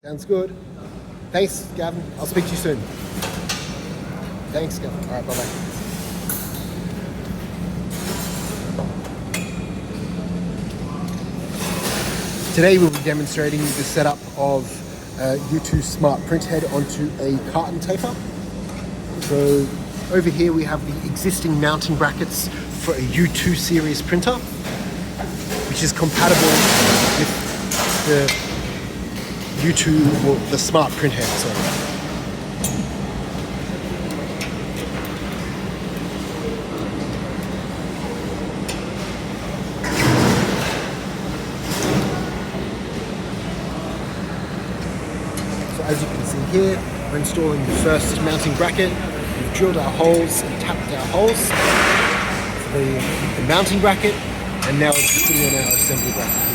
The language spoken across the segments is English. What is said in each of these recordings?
Sounds good. Thanks, Gavin. I'll speak to you soon. Thanks, Gavin. All right, bye-bye. Today we'll be demonstrating the setup of a U2 smart printhead onto a Carton taper. So over here we have the existing mounting brackets for a U2 series printer, which is compatible with the U2, or the smart printhead, sorry. As you can see here, we're installing the first mounting bracket. We've drilled our holes and tapped our holes for the mounting bracket, and now we're just putting on our assembly bracket here.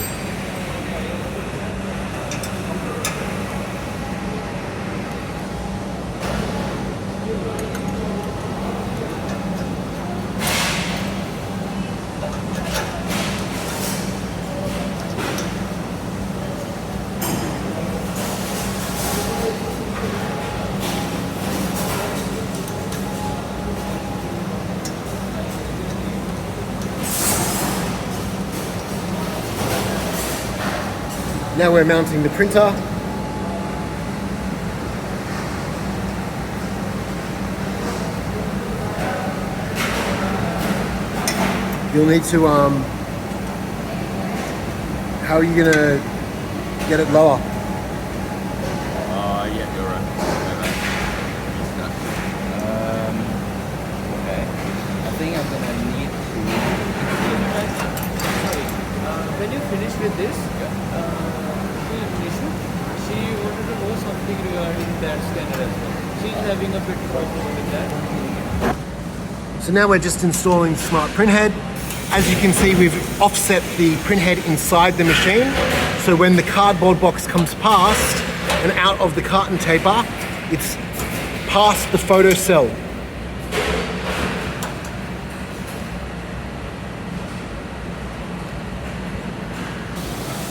Now we're mounting the printer. You'll need to, how are you gonna get it lower? Yeah, you're right. Okay. I think I'm gonna need to... When you finish with this, she wanted to know something regarding that scanner as well. She's having a bit problem with that. So now we're just installing the smart printhead. As you can see, we've offset the printhead inside the machine. So when the cardboard box comes past and out of the Carton taper, it's past the photo cell.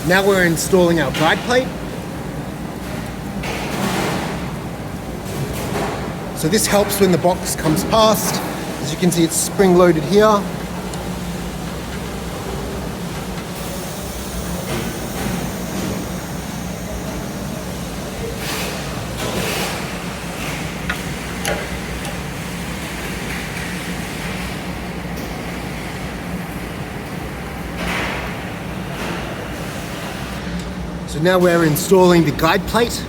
Now we're installing our guide plate. So this helps when the box comes past. As you can see, it's spring-loaded here. So now we're installing the guide plate.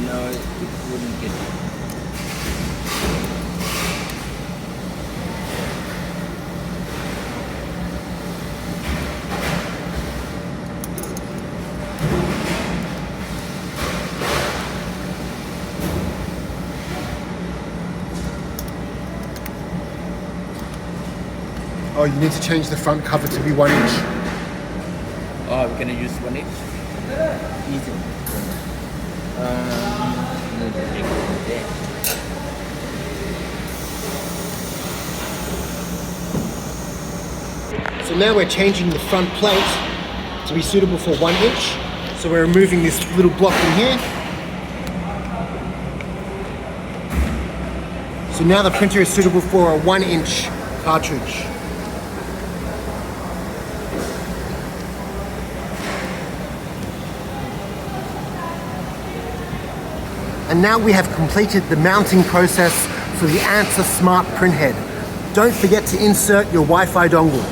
No, it wouldn't get it. Oh, you need to change the front cover to be 1 inch. Oh, we're gonna use 1 inch? Easy. So now we're changing the front plate to be suitable for 1 inch. So we're removing this little block in here. So now the printer is suitable for a 1 inch cartridge. And now we have completed the mounting process for the ANSER Smart Printhead. Don't forget to insert your Wi-Fi dongle.